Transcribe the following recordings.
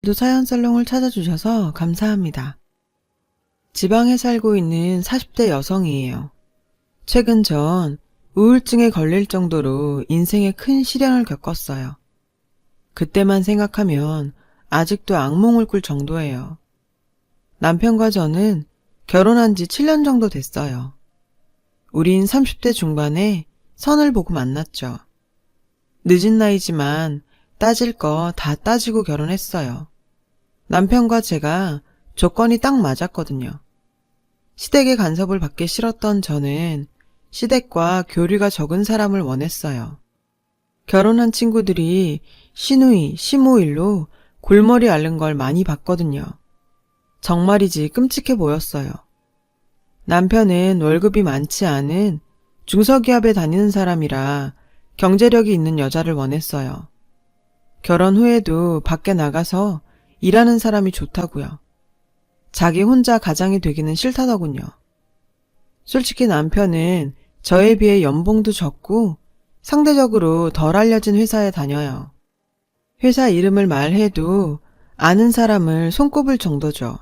도 사연살롱을 찾아주셔서 감사합니다. 지방에 살고 있는 40대 여성이에요. 최근 전 우울증에 걸릴 정도로 인생에 큰 시련을 겪었어요. 그때만 생각하면 아직도 악몽을 꿀 정도예요. 남편과 저는 결혼한 지 7년 정도 됐어요. 우린 30대 중반에 선을 보고 만났죠. 늦은 나이지만 따질 거 다 따지고 결혼했어요. 남편과 제가 조건이 딱 맞았거든요. 시댁의 간섭을 받기 싫었던 저는 시댁과 교류가 적은 사람을 원했어요. 결혼한 친구들이 시누이, 시모일로 골머리 앓는 걸 많이 봤거든요. 정말이지 끔찍해 보였어요. 남편은 월급이 많지 않은 중소기업에 다니는 사람이라 경제력이 있는 여자를 원했어요. 결혼 후에도 밖에 나가서 일하는 사람이 좋다고요. 자기 혼자 가장이 되기는 싫다더군요. 솔직히 남편은 저에 비해 연봉도 적고 상대적으로 덜 알려진 회사에 다녀요. 회사 이름을 말해도 아는 사람을 손꼽을 정도죠.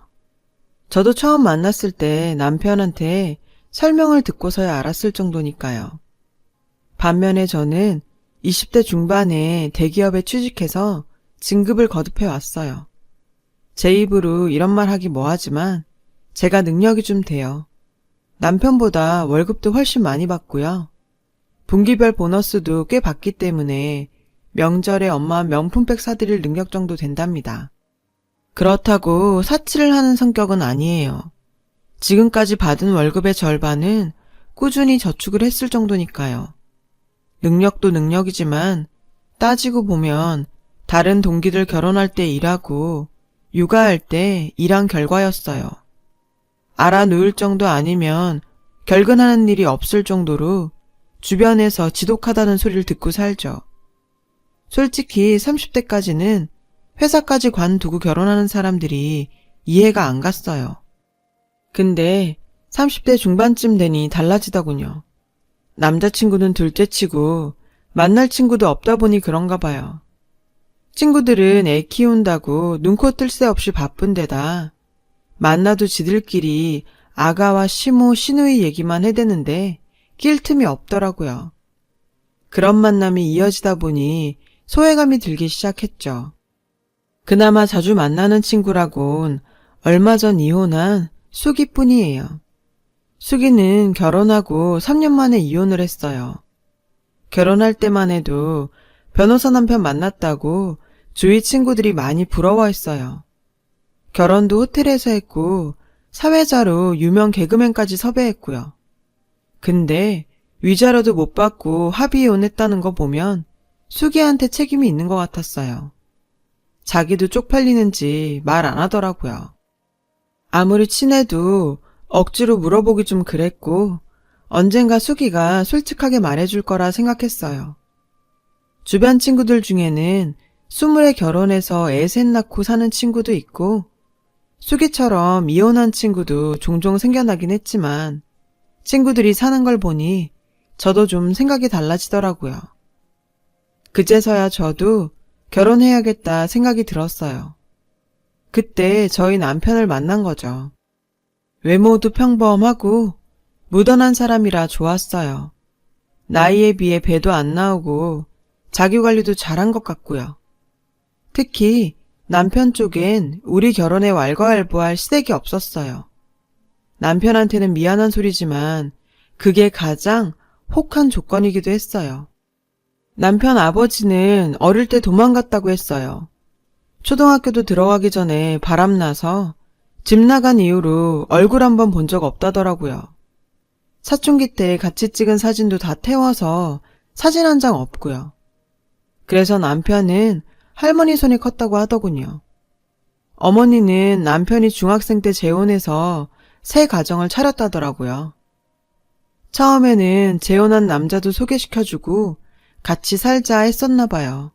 저도 처음 만났을 때 남편한테 설명을 듣고서야 알았을 정도니까요. 반면에 저는 20대 중반에 대기업에 취직해서 진급을 거듭해 왔어요. 제 입으로 이런 말 하기 뭐하지만 제가 능력이 좀 돼요. 남편보다 월급도 훨씬 많이 받고요. 분기별 보너스도 꽤 받기 때문에 명절에 엄마 명품백 사드릴 능력 정도 된답니다. 그렇다고 사치를 하는 성격은 아니에요. 지금까지 받은 월급의 절반은 꾸준히 저축을 했을 정도니까요. 능력도 능력이지만 따지고 보면 다른 동기들 결혼할 때 일하고 육아할 때 일한 결과였어요. 알아놓을 정도 아니면 결근하는 일이 없을 정도로 주변에서 지독하다는 소리를 듣고 살죠. 솔직히 30대까지는 회사까지 관두고 결혼하는 사람들이 이해가 안 갔어요. 근데 30대 중반쯤 되니 달라지더군요. 남자친구는 둘째치고 만날 친구도 없다 보니 그런가 봐요. 친구들은 애 키운다고 눈코 뜰 새 없이 바쁜 데다 만나도 지들끼리 아가와 시모, 시누이 얘기만 해대는데 낄 틈이 없더라고요. 그런 만남이 이어지다 보니 소외감이 들기 시작했죠. 그나마 자주 만나는 친구라곤 얼마 전 이혼한 수기뿐이에요. 수기는 결혼하고 3년 만에 이혼을 했어요. 결혼할 때만 해도 변호사 남편 만났다고 주위 친구들이 많이 부러워했어요. 결혼도 호텔에서 했고 사회자로 유명 개그맨까지 섭외했고요. 근데 위자료도 못 받고 합의이혼했다는 거 보면 수기한테 책임이 있는 것 같았어요. 자기도 쪽팔리는지 말 안 하더라고요. 아무리 친해도 억지로 물어보기 좀 그랬고 언젠가 수기가 솔직하게 말해줄 거라 생각했어요. 주변 친구들 중에는 20에 결혼해서 애 셋 낳고 사는 친구도 있고 수기처럼 이혼한 친구도 종종 생겨나긴 했지만 친구들이 사는 걸 보니 저도 좀 생각이 달라지더라고요. 그제서야 저도 결혼해야겠다 생각이 들었어요. 그때 저희 남편을 만난 거죠. 외모도 평범하고 무던한 사람이라 좋았어요. 나이에 비해 배도 안 나오고 자기관리도 잘한 것 같고요. 특히 남편 쪽엔 우리 결혼에 왈가왈부할 시댁이 없었어요. 남편한테는 미안한 소리지만 그게 가장 혹한 조건이기도 했어요. 남편 아버지는 어릴 때 도망갔다고 했어요. 초등학교도 들어가기 전에 바람나서 집 나간 이후로 얼굴 한번 본 적 없다더라고요. 사춘기 때 같이 찍은 사진도 다 태워서 사진 한 장 없고요. 그래서 남편은 할머니 손이 컸다고 하더군요. 어머니는 남편이 중학생 때 재혼해서 새 가정을 차렸다더라고요. 처음에는 재혼한 남자도 소개시켜주고 같이 살자 했었나 봐요.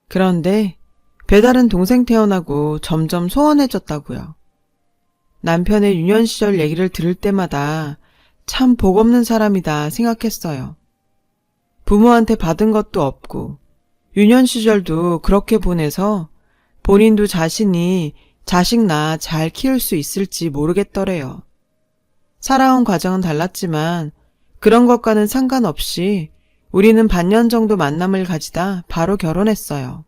그런데 배다른 동생 태어나고 점점 소원해졌다고요. 남편의 유년 시절 얘기를 들을 때마다 참 복없는 사람이다 생각했어요. 부모한테 받은 것도 없고 유년 시절도 그렇게 보내서 본인도 자신이 자식 낳아 잘 키울 수 있을지 모르겠더래요. 살아온 과정은 달랐지만 그런 것과는 상관없이 우리는 반년 정도 만남을 가지다 바로 결혼했어요.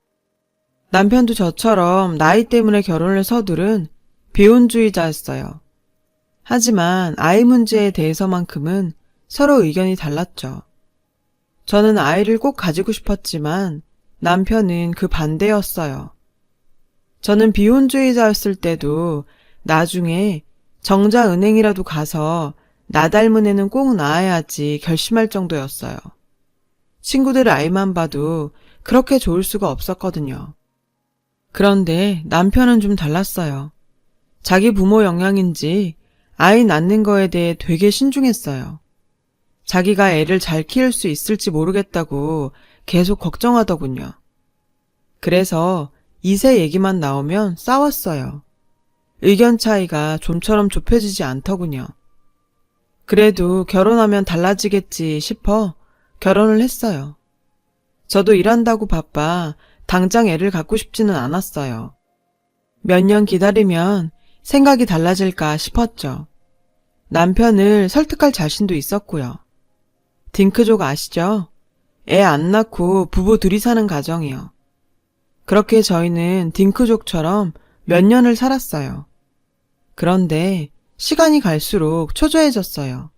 남편도 저처럼 나이 때문에 결혼을 서두른 비혼주의자였어요. 하지만 아이 문제에 대해서만큼은 서로 의견이 달랐죠. 저는 아이를 꼭 가지고 싶었지만 남편은 그 반대였어요. 저는 비혼주의자였을 때도 나중에 정자은행이라도 가서 나 닮은 애는 꼭 낳아야지 결심할 정도였어요. 친구들 아이만 봐도 그렇게 좋을 수가 없었거든요. 그런데 남편은 좀 달랐어요. 자기 부모 영향인지 아이 낳는 거에 대해 되게 신중했어요. 자기가 애를 잘 키울 수 있을지 모르겠다고 계속 걱정하더군요. 그래서 2세 얘기만 나오면 싸웠어요. 의견 차이가 좀처럼 좁혀지지 않더군요. 그래도 결혼하면 달라지겠지 싶어 결혼을 했어요. 저도 일한다고 바빠 당장 애를 갖고 싶지는 않았어요. 몇 년 기다리면 생각이 달라질까 싶었죠. 남편을 설득할 자신도 있었고요. 딩크족 아시죠? 애 안 낳고 부부 둘이 사는 가정이요. 그렇게 저희는 딩크족처럼 몇 년을 살았어요. 그런데 시간이 갈수록 초조해졌어요.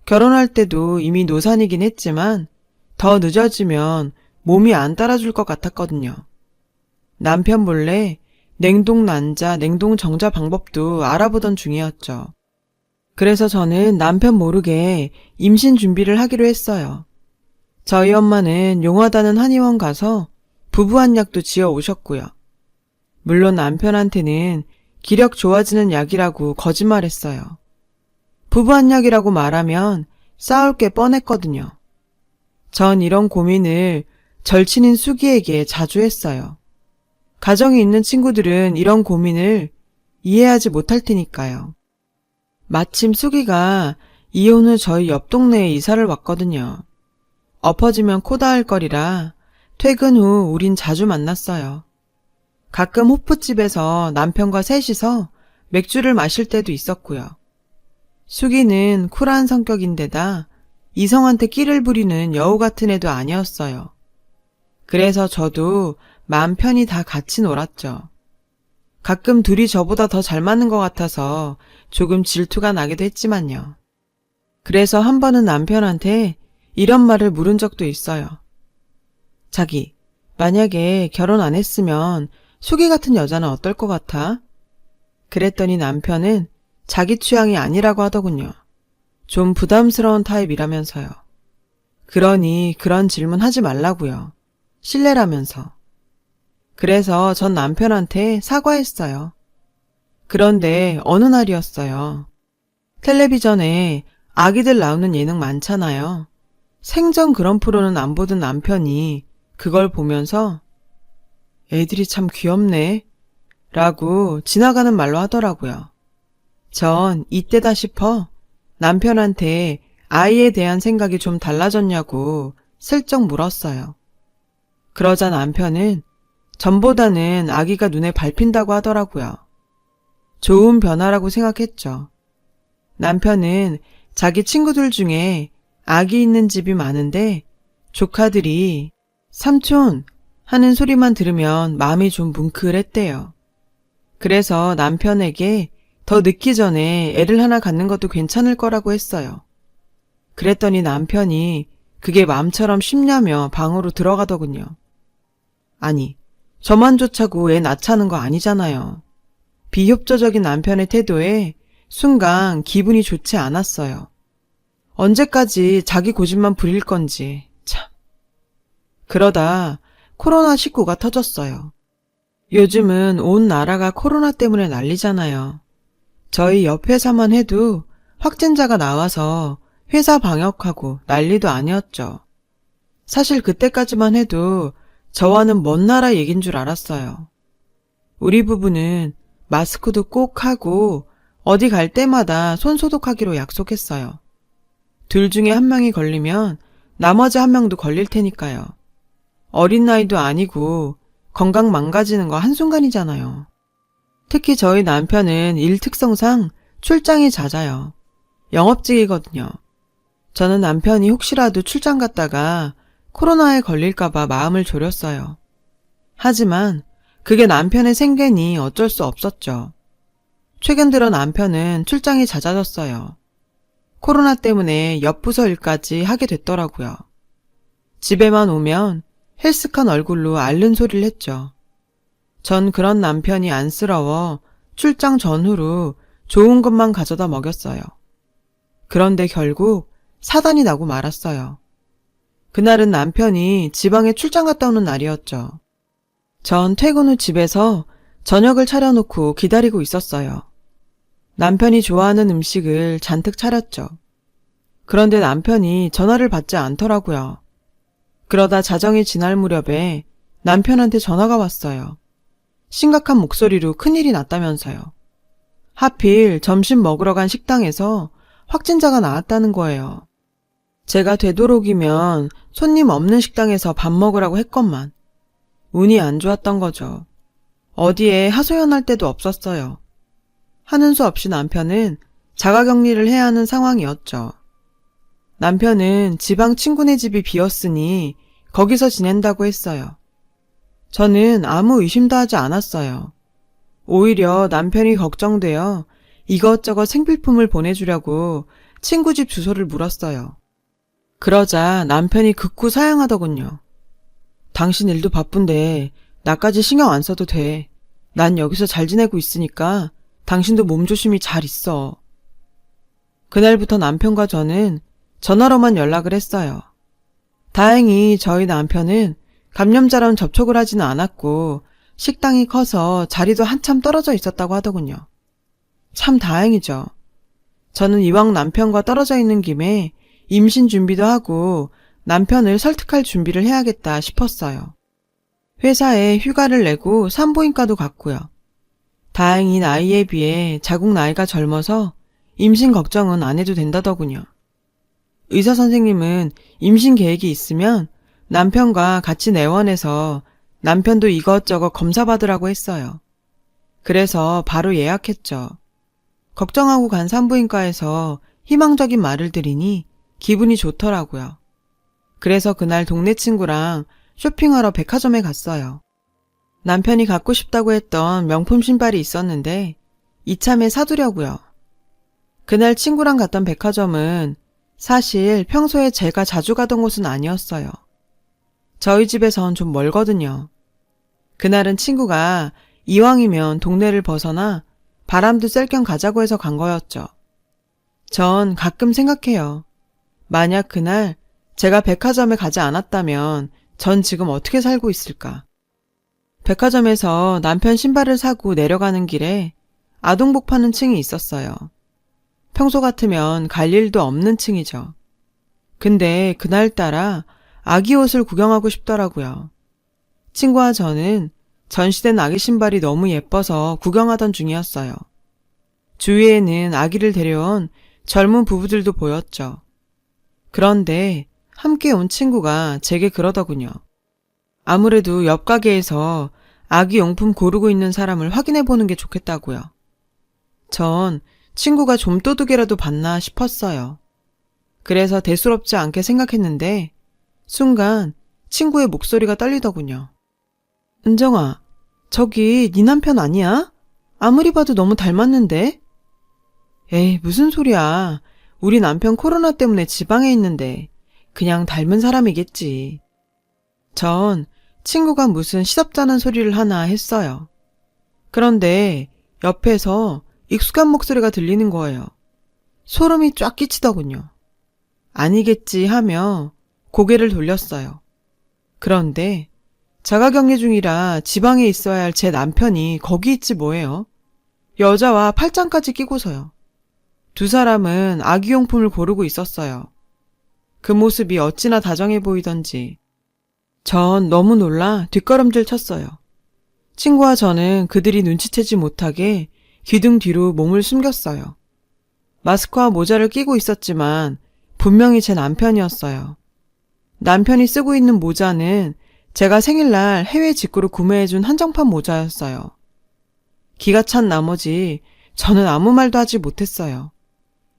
결혼할 때도 이미 노산이긴 했지만 더 늦어지면 몸이 안 따라줄 것 같았거든요. 남편 몰래 냉동 난자, 냉동 정자 방법도 알아보던 중이었죠. 그래서 저는 남편 모르게 임신 준비를 하기로 했어요. 저희 엄마는 용하다는 한의원 가서 부부한약도 지어 오셨고요. 물론 남편한테는 기력 좋아지는 약이라고 거짓말했어요. 부부한약이라고 말하면 싸울 게 뻔했거든요. 전 이런 고민을 절친인 수기에게 자주 했어요. 가정이 있는 친구들은 이런 고민을 이해하지 못할 테니까요. 마침 수기가 이혼 후 저희 옆 동네에 이사를 왔거든요. 엎어지면 코 닿을 거리라 퇴근 후 우린 자주 만났어요. 가끔 호프집에서 남편과 셋이서 맥주를 마실 때도 있었고요. 수기는 쿨한 성격인데다 이성한테 끼를 부리는 여우 같은 애도 아니었어요. 그래서 저도 마음 편히 다 같이 놀았죠. 가끔 둘이 저보다 더 잘 맞는 것 같아서 조금 질투가 나기도 했지만요. 그래서 한 번은 남편한테 이런 말을 물은 적도 있어요. 자기, 만약에 결혼 안 했으면 수기 같은 여자는 어떨 것 같아? 그랬더니 남편은 자기 취향이 아니라고 하더군요. 좀 부담스러운 타입이라면서요. 그러니 그런 질문 하지 말라고요. 실례라면서. 그래서 전 남편한테 사과했어요. 그런데 어느 날이었어요. 텔레비전에 아기들 나오는 예능 많잖아요. 생전 그런 프로는 안 보던 남편이 그걸 보면서 애들이 참 귀엽네 라고 지나가는 말로 하더라고요. 전 이때다 싶어 남편한테 아이에 대한 생각이 좀 달라졌냐고 슬쩍 물었어요. 그러자 남편은 전보다는 아기가 눈에 밟힌다고 하더라고요. 좋은 변화라고 생각했죠. 남편은 자기 친구들 중에 아기 있는 집이 많은데 조카들이 삼촌 하는 소리만 들으면 마음이 좀 뭉클했대요. 그래서 남편에게 더 늦기 전에 애를 하나 갖는 것도 괜찮을 거라고 했어요. 그랬더니 남편이 그게 마음처럼 쉽냐며 방으로 들어가더군요. 아니, 저만 좋자고 애 낳자는 거 아니잖아요. 비협조적인 남편의 태도에 순간 기분이 좋지 않았어요. 언제까지 자기 고집만 부릴 건지 참. 그러다 코로나19가 터졌어요. 요즘은 온 나라가 코로나 때문에 난리잖아요. 저희 옆 회사만 해도 확진자가 나와서 회사 방역하고 난리도 아니었죠. 사실 그때까지만 해도 저와는 먼 나라 얘긴 줄 알았어요. 우리 부부는 마스크도 꼭 하고 어디 갈 때마다 손 소독하기로 약속했어요. 둘 중에 한 명이 걸리면 나머지 한 명도 걸릴 테니까요. 어린 나이도 아니고 건강 망가지는 거 한순간이잖아요. 특히 저희 남편은 일 특성상 출장이 잦아요. 영업직이거든요. 저는 남편이 혹시라도 출장 갔다가 코로나에 걸릴까봐 마음을 졸였어요. 하지만 그게 남편의 생계니 어쩔 수 없었죠. 최근 들어 남편은 출장이 잦아졌어요. 코로나 때문에 옆부서 일까지 하게 됐더라고요. 집에만 오면 헬스칸 얼굴로 앓는 소리를 했죠. 전 그런 남편이 안쓰러워 출장 전후로 좋은 것만 가져다 먹였어요. 그런데 결국 사단이 나고 말았어요. 그날은 남편이 지방에 출장 갔다 오는 날이었죠. 전 퇴근 후 집에서 저녁을 차려놓고 기다리고 있었어요. 남편이 좋아하는 음식을 잔뜩 차렸죠. 그런데 남편이 전화를 받지 않더라고요. 그러다 자정이 지날 무렵에 남편한테 전화가 왔어요. 심각한 목소리로 큰일이 났다면서요. 하필 점심 먹으러 간 식당에서 확진자가 나왔다는 거예요. 제가 되도록이면 손님 없는 식당에서 밥 먹으라고 했건만 운이 안 좋았던 거죠. 어디에 하소연할 데도 없었어요. 하는 수 없이 남편은 자가격리를 해야 하는 상황이었죠. 남편은 지방 친구네 집이 비었으니 거기서 지낸다고 했어요. 저는 아무 의심도 하지 않았어요. 오히려 남편이 걱정되어 이것저것 생필품을 보내주려고 친구 집 주소를 물었어요. 그러자 남편이 극구 사양하더군요. 당신 일도 바쁜데 나까지 신경 안 써도 돼. 난 여기서 잘 지내고 있으니까 당신도 몸조심히 잘 있어. 그날부터 남편과 저는 전화로만 연락을 했어요. 다행히 저희 남편은 감염자랑 접촉을 하지는 않았고 식당이 커서 자리도 한참 떨어져 있었다고 하더군요. 참 다행이죠. 저는 이왕 남편과 떨어져 있는 김에 임신 준비도 하고 남편을 설득할 준비를 해야겠다 싶었어요. 회사에 휴가를 내고 산부인과도 갔고요. 다행히 나이에 비해 자궁 나이가 젊어서 임신 걱정은 안 해도 된다더군요. 의사 선생님은 임신 계획이 있으면 남편과 같이 내원해서 남편도 이것저것 검사받으라고 했어요. 그래서 바로 예약했죠. 걱정하고 간 산부인과에서 희망적인 말을 들으니 기분이 좋더라고요. 그래서 그날 동네 친구랑 쇼핑하러 백화점에 갔어요. 남편이 갖고 싶다고 했던 명품 신발이 있었는데 이참에 사두려고요. 그날 친구랑 갔던 백화점은 사실 평소에 제가 자주 가던 곳은 아니었어요. 저희 집에선 좀 멀거든요. 그날은 친구가 이왕이면 동네를 벗어나 바람도 쐴 겸 가자고 해서 간 거였죠. 전 가끔 생각해요. 만약 그날 제가 백화점에 가지 않았다면 전 지금 어떻게 살고 있을까? 백화점에서 남편 신발을 사고 내려가는 길에 아동복 파는 층이 있었어요. 평소 같으면 갈 일도 없는 층이죠. 근데 그날따라 아기 옷을 구경하고 싶더라고요. 친구와 저는 전시된 아기 신발이 너무 예뻐서 구경하던 중이었어요. 주위에는 아기를 데려온 젊은 부부들도 보였죠. 그런데 함께 온 친구가 제게 그러더군요. 아무래도 옆 가게에서 아기 용품 고르고 있는 사람을 확인해 보는 게 좋겠다고요. 전 친구가 좀도둑이라도 봤나 싶었어요. 그래서 대수롭지 않게 생각했는데 순간 친구의 목소리가 떨리더군요. 은정아, 저기 네 남편 아니야? 아무리 봐도 너무 닮았는데? 에이, 무슨 소리야. 우리 남편 코로나 때문에 지방에 있는데 그냥 닮은 사람이겠지. 전 친구가 무슨 시덥잖은 소리를 하나 했어요. 그런데 옆에서 익숙한 목소리가 들리는 거예요. 소름이 쫙 끼치더군요. 아니겠지 하며 고개를 돌렸어요. 그런데 자가격리 중이라 지방에 있어야 할 제 남편이 거기 있지 뭐예요. 여자와 팔짱까지 끼고서요. 두 사람은 아기용품을 고르고 있었어요. 그 모습이 어찌나 다정해 보이던지 전 너무 놀라 뒷걸음질 쳤어요. 친구와 저는 그들이 눈치채지 못하게 기둥 뒤로 몸을 숨겼어요. 마스크와 모자를 끼고 있었지만 분명히 제 남편이었어요. 남편이 쓰고 있는 모자는 제가 생일날 해외 직구로 구매해준 한정판 모자였어요. 기가 찬 나머지 저는 아무 말도 하지 못했어요.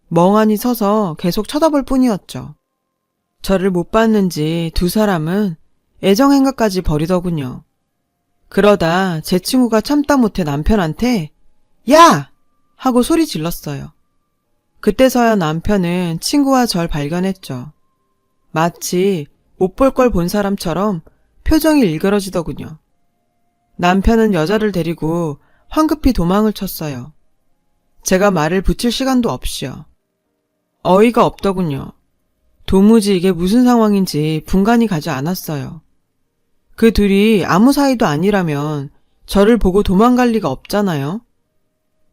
멍하니 서서 계속 쳐다볼 뿐이었죠. 저를 못 봤는지 두 사람은 애정행각까지 벌이더군요. 그러다 제 친구가 참다 못해 남편한테 야! 하고 소리 질렀어요. 그때서야 남편은 친구와 절 발견했죠. 마치 못 볼 걸 본 사람처럼 표정이 일그러지더군요. 남편은 여자를 데리고 황급히 도망을 쳤어요. 제가 말을 붙일 시간도 없이요. 어이가 없더군요. 도무지 이게 무슨 상황인지 분간이 가지 않았어요. 그 둘이 아무 사이도 아니라면 저를 보고 도망갈 리가 없잖아요.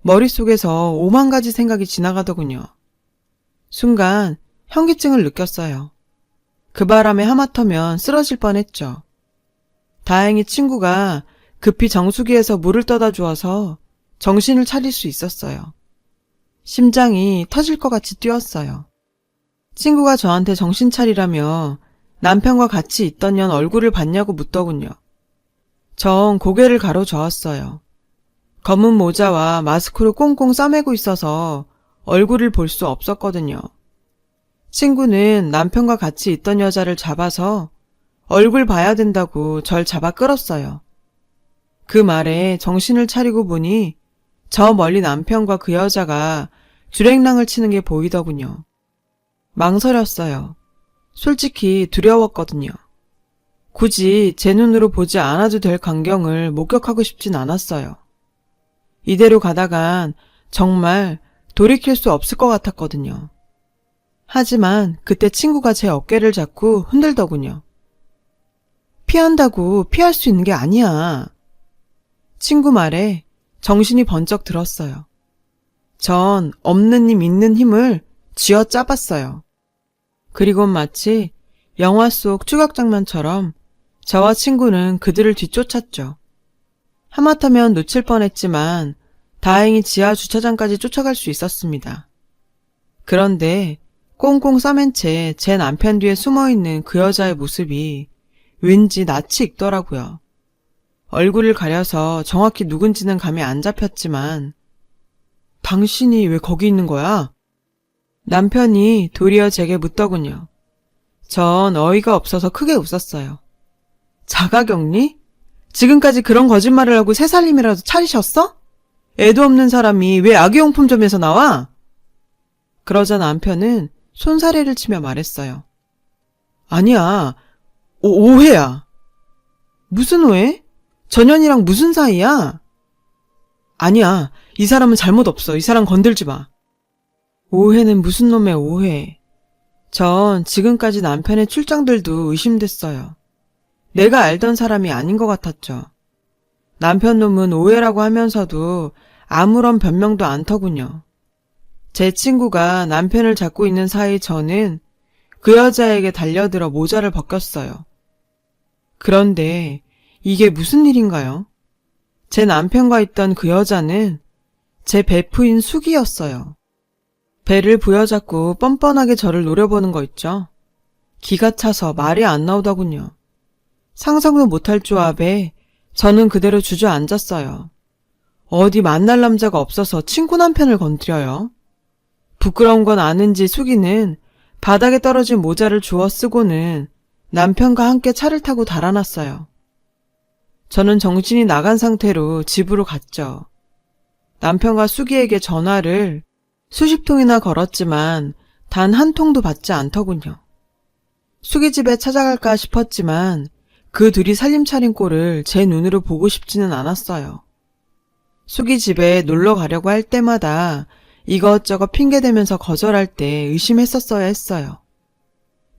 머릿속에서 오만 가지 생각이 지나가더군요. 순간 현기증을 느꼈어요. 그 바람에 하마터면 쓰러질 뻔했죠. 다행히 친구가 급히 정수기에서 물을 떠다 주어서 정신을 차릴 수 있었어요. 심장이 터질 것 같이 뛰었어요. 친구가 저한테 정신 차리라며 남편과 같이 있던 년 얼굴을 봤냐고 묻더군요. 전 고개를 가로저었어요. 검은 모자와 마스크로 꽁꽁 싸매고 있어서 얼굴을 볼 수 없었거든요. 친구는 남편과 같이 있던 여자를 잡아서 얼굴 봐야 된다고 절 잡아 끌었어요. 그 말에 정신을 차리고 보니 저 멀리 남편과 그 여자가 주랭랑을 치는 게 보이더군요. 망설였어요. 솔직히 두려웠거든요. 굳이 제 눈으로 보지 않아도 될 광경을 목격하고 싶진 않았어요. 이대로 가다간 정말 돌이킬 수 없을 것 같았거든요. 하지만 그때 친구가 제 어깨를 잡고 흔들더군요. 피한다고 피할 수 있는 게 아니야. 친구 말에 정신이 번쩍 들었어요. 전 없는 힘 있는 힘을 쥐어 짜봤어요. 그리곤 마치 영화 속 추격 장면처럼 저와 친구는 그들을 뒤쫓았죠. 하마터면 놓칠 뻔했지만 다행히 지하 주차장까지 쫓아갈 수 있었습니다. 그런데 꽁꽁 싸맨 채 제 남편 뒤에 숨어있는 그 여자의 모습이 왠지 낯이 익더라고요. 얼굴을 가려서 정확히 누군지는 감이 안 잡혔지만 당신이 왜 거기 있는 거야? 남편이 도리어 제게 묻더군요. 전 어이가 없어서 크게 웃었어요. 자가격리? 지금까지 그런 거짓말을 하고 새 살림이라도 차리셨어? 애도 없는 사람이 왜 아기용품점에서 나와? 그러자 남편은 손사래를 치며 말했어요. 아니야, 오해야. 무슨 오해? 전현이랑 무슨 사이야? 아니야, 이 사람은 잘못 없어. 이 사람 건들지 마. 오해는 무슨 놈의 오해. 전 지금까지 남편의 출장들도 의심됐어요. 내가 알던 사람이 아닌 것 같았죠. 남편 놈은 오해라고 하면서도 아무런 변명도 않더군요. 제 친구가 남편을 잡고 있는 사이 저는 그 여자에게 달려들어 모자를 벗겼어요. 그런데 이게 무슨 일인가요? 제 남편과 있던 그 여자는 제 베프인 숙이었어요. 배를 부여잡고 뻔뻔하게 저를 노려보는 거 있죠? 기가 차서 말이 안 나오더군요. 상상도 못할 조합에 저는 그대로 주저앉았어요. 어디 만날 남자가 없어서 친구 남편을 건드려요? 부끄러운 건 아는지 숙이는 바닥에 떨어진 모자를 주워 쓰고는 남편과 함께 차를 타고 달아났어요. 저는 정신이 나간 상태로 집으로 갔죠. 남편과 숙이에게 전화를 수십 통이나 걸었지만 단 한 통도 받지 않더군요. 숙이 집에 찾아갈까 싶었지만 그 둘이 살림 차린 꼴을 제 눈으로 보고 싶지는 않았어요. 숙이 집에 놀러 가려고 할 때마다 이것저것 핑계대면서 거절할 때 의심했었어야 했어요.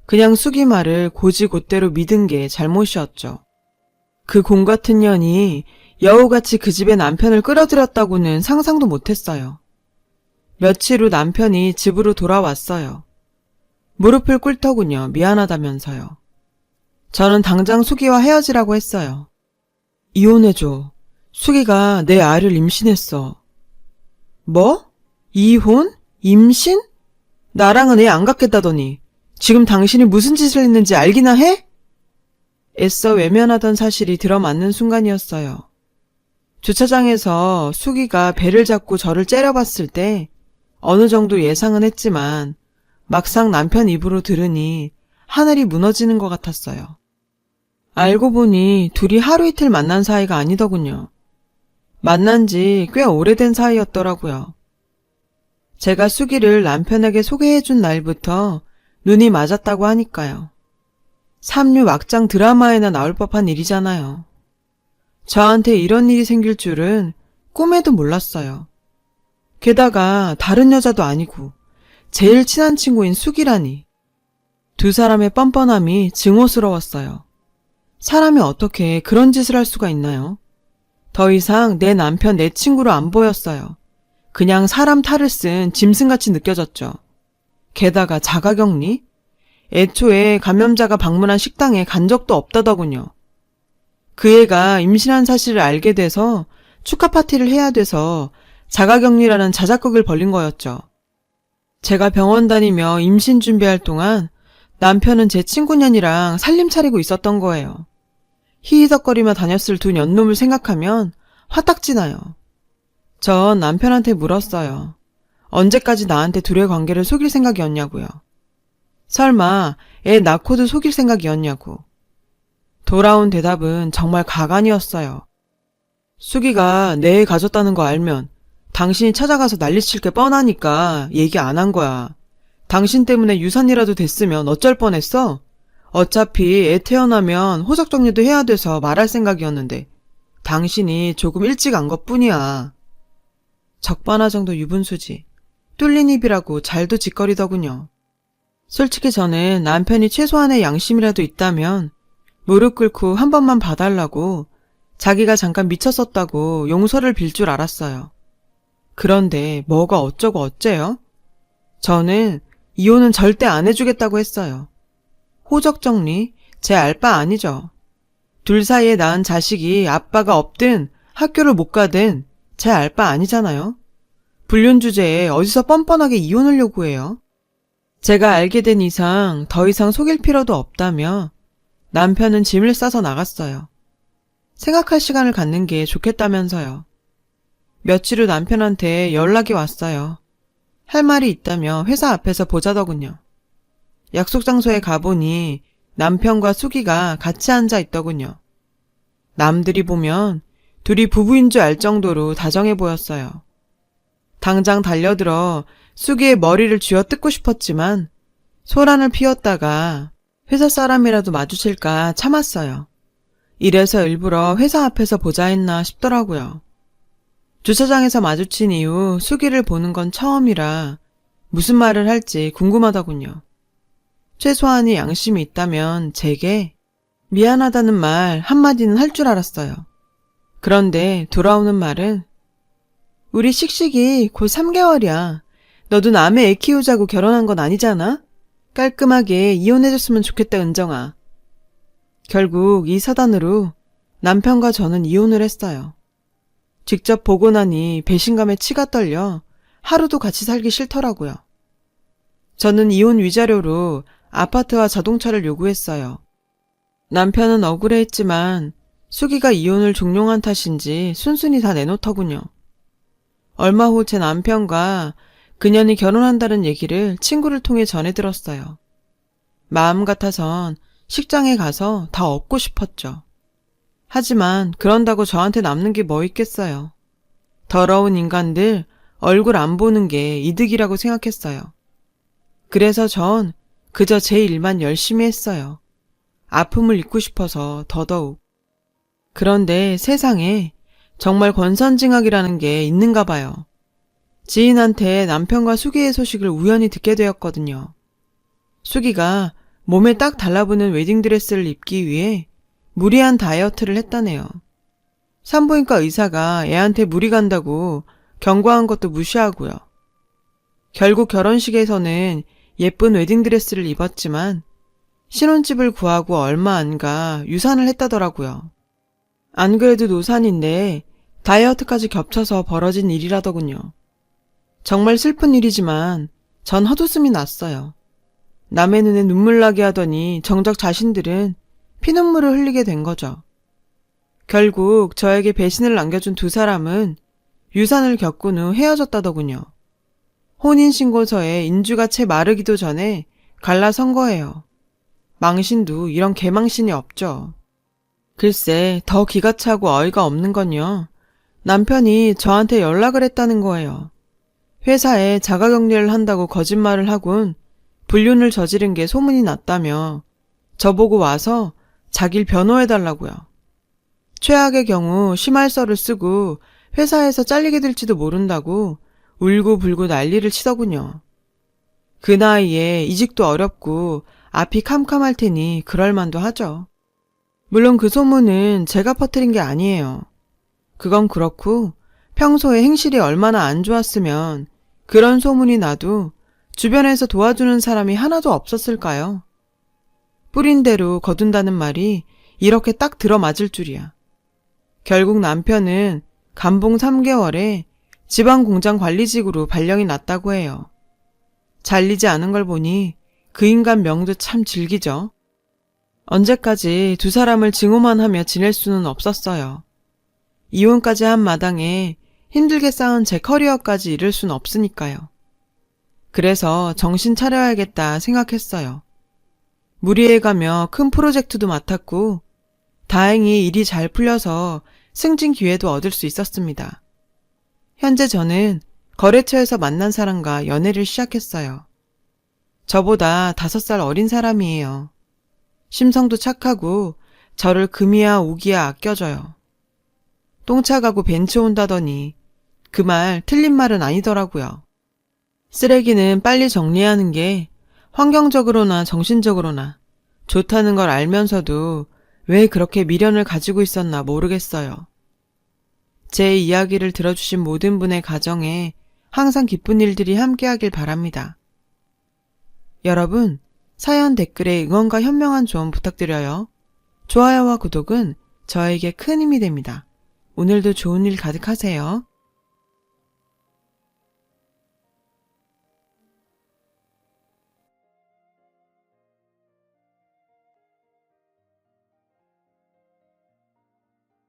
그냥 숙이 말을 고지곧대로 믿은 게 잘못이었죠. 그 공 같은 년이 여우같이 그 집에 남편을 끌어들였다고는 상상도 못했어요. 며칠 후 남편이 집으로 돌아왔어요. 무릎을 꿇더군요. 미안하다면서요. 저는 당장 숙이와 헤어지라고 했어요. 이혼해줘. 숙이가 내 아이를 임신했어. 뭐? 이혼? 임신? 나랑은 애 안 갖겠다더니 지금 당신이 무슨 짓을 했는지 알기나 해? 애써 외면하던 사실이 들어맞는 순간이었어요. 주차장에서 수기가 배를 잡고 저를 째려봤을 때 어느 정도 예상은 했지만 막상 남편 입으로 들으니 하늘이 무너지는 것 같았어요. 알고 보니 둘이 하루 이틀 만난 사이가 아니더군요. 만난 지 꽤 오래된 사이였더라고요. 제가 수기를 남편에게 소개해준 날부터 눈이 맞았다고 하니까요. 삼류 막장 드라마에나 나올 법한 일이잖아요. 저한테 이런 일이 생길 줄은 꿈에도 몰랐어요. 게다가 다른 여자도 아니고 제일 친한 친구인 수기라니. 두 사람의 뻔뻔함이 증오스러웠어요. 사람이 어떻게 그런 짓을 할 수가 있나요? 더 이상 내 남편, 내 친구로 안 보였어요. 그냥 사람 탈을 쓴 짐승같이 느껴졌죠. 게다가 자가격리? 애초에 감염자가 방문한 식당에 간 적도 없다더군요. 그 애가 임신한 사실을 알게 돼서 축하 파티를 해야 돼서 자가격리라는 자작극을 벌린 거였죠. 제가 병원 다니며 임신 준비할 동안 남편은 제 친구년이랑 살림 차리고 있었던 거예요. 히히덕거리며 다녔을 두 년놈을 생각하면 화딱지나요. 전 남편한테 물었어요. 언제까지 나한테 둘의 관계를 속일 생각이었냐고요. 설마 애 낳고도 속일 생각이었냐고. 돌아온 대답은 정말 가관이었어요. 수기가 내 애 가졌다는 거 알면 당신이 찾아가서 난리칠 게 뻔하니까 얘기 안 한 거야. 당신 때문에 유산이라도 됐으면 어쩔 뻔했어? 어차피 애 태어나면 호적 정리도 해야 돼서 말할 생각이었는데 당신이 조금 일찍 안 것뿐이야. 적반하 정도 유분수지. 뚫린 입이라고 잘도 짓거리더군요. 솔직히 저는 남편이 최소한의 양심이라도 있다면 무릎 꿇고 한 번만 봐달라고 자기가 잠깐 미쳤었다고 용서를 빌 줄 알았어요. 그런데 뭐가 어쩌고 어째요? 저는 이혼은 절대 안 해주겠다고 했어요. 호적 정리 제 알 바 아니죠. 둘 사이에 낳은 자식이 아빠가 없든 학교를 못 가든 제 알 바 아니잖아요. 불륜 주제에 어디서 뻔뻔하게 이혼을 요구해요. 제가 알게 된 이상 더 이상 속일 필요도 없다며 남편은 짐을 싸서 나갔어요. 생각할 시간을 갖는 게 좋겠다면서요. 며칠 후 남편한테 연락이 왔어요. 할 말이 있다며 회사 앞에서 보자더군요. 약속 장소에 가보니 남편과 수기가 같이 앉아 있더군요. 남들이 보면 둘이 부부인 줄 알 정도로 다정해 보였어요. 당장 달려들어 수기의 머리를 쥐어 뜯고 싶었지만 소란을 피웠다가 회사 사람이라도 마주칠까 참았어요. 이래서 일부러 회사 앞에서 보자 했나 싶더라고요. 주차장에서 마주친 이후 수기를 보는 건 처음이라 무슨 말을 할지 궁금하더군요. 최소한의 양심이 있다면 제게 미안하다는 말 한마디는 할 줄 알았어요. 그런데 돌아오는 말은 우리 씩씩이 곧 3개월이야. 너도 남의 애 키우자고 결혼한 건 아니잖아? 깔끔하게 이혼해줬으면 좋겠다, 은정아. 결국 이 사단으로 남편과 저는 이혼을 했어요. 직접 보고 나니 배신감에 치가 떨려 하루도 같이 살기 싫더라고요. 저는 이혼 위자료로 아파트와 자동차를 요구했어요. 남편은 억울해했지만 수기가 이혼을 종용한 탓인지 순순히 다 내놓더군요. 얼마 후 제 남편과 그년이 결혼한다는 얘기를 친구를 통해 전해 들었어요. 마음 같아선 식장에 가서 다 얻고 싶었죠. 하지만 그런다고 저한테 남는 게 뭐 있겠어요. 더러운 인간들 얼굴 안 보는 게 이득이라고 생각했어요. 그래서 전 그저 제 일만 열심히 했어요. 아픔을 잊고 싶어서 더더욱. 그런데 세상에 정말 권선징악이라는 게 있는가 봐요. 지인한테 남편과 수기의 소식을 우연히 듣게 되었거든요. 수기가 몸에 딱 달라붙는 웨딩드레스를 입기 위해 무리한 다이어트를 했다네요. 산부인과 의사가 애한테 무리 간다고 경고한 것도 무시하고요. 결국 결혼식에서는 예쁜 웨딩드레스를 입었지만 신혼집을 구하고 얼마 안 가 유산을 했다더라고요. 안 그래도 노산인데 다이어트까지 겹쳐서 벌어진 일이라더군요. 정말 슬픈 일이지만 전 헛웃음이 났어요. 남의 눈에 눈물 나게 하더니 정작 자신들은 피눈물을 흘리게 된 거죠. 결국 저에게 배신을 남겨준 두 사람은 유산을 겪은 후 헤어졌다더군요. 혼인신고서에 인주가 채 마르기도 전에 갈라 선 거예요. 망신도 이런 개망신이 없죠. 글쎄, 더 기가 차고 어이가 없는 건요. 남편이 저한테 연락을 했다는 거예요. 회사에 자가격리를 한다고 거짓말을 하곤 불륜을 저지른 게 소문이 났다며 저보고 와서 자기를 변호해달라고요. 최악의 경우 심할서를 쓰고 회사에서 잘리게 될지도 모른다고 울고불고 난리를 치더군요. 그 나이에 이직도 어렵고 앞이 캄캄할 테니 그럴만도 하죠. 물론 그 소문은 제가 퍼뜨린 게 아니에요. 그건 그렇고 평소에 행실이 얼마나 안 좋았으면 그런 소문이 나도 주변에서 도와주는 사람이 하나도 없었을까요? 뿌린 대로 거둔다는 말이 이렇게 딱 들어맞을 줄이야. 결국 남편은 감봉 3개월에 지방공장 관리직으로 발령이 났다고 해요. 잘리지 않은 걸 보니 그 인간 명도 참 질기죠. 언제까지 두 사람을 증오만 하며 지낼 수는 없었어요. 이혼까지 한 마당에 힘들게 쌓은 제 커리어까지 잃을 순 없으니까요. 그래서 정신 차려야겠다 생각했어요. 무리해가며 큰 프로젝트도 맡았고 다행히 일이 잘 풀려서 승진 기회도 얻을 수 있었습니다. 현재 저는 거래처에서 만난 사람과 연애를 시작했어요. 저보다 5살 어린 사람이에요. 심성도 착하고 저를 금이야 오기야 아껴줘요. 똥차 가고 벤츠 온다더니 그 말 틀린 말은 아니더라고요. 쓰레기는 빨리 정리하는 게 환경적으로나 정신적으로나 좋다는 걸 알면서도 왜 그렇게 미련을 가지고 있었나 모르겠어요. 제 이야기를 들어주신 모든 분의 가정에 항상 기쁜 일들이 함께하길 바랍니다. 여러분, 사연 댓글에 응원과 현명한 조언 부탁드려요. 좋아요와 구독은 저에게 큰 힘이 됩니다. 오늘도 좋은 일 가득하세요.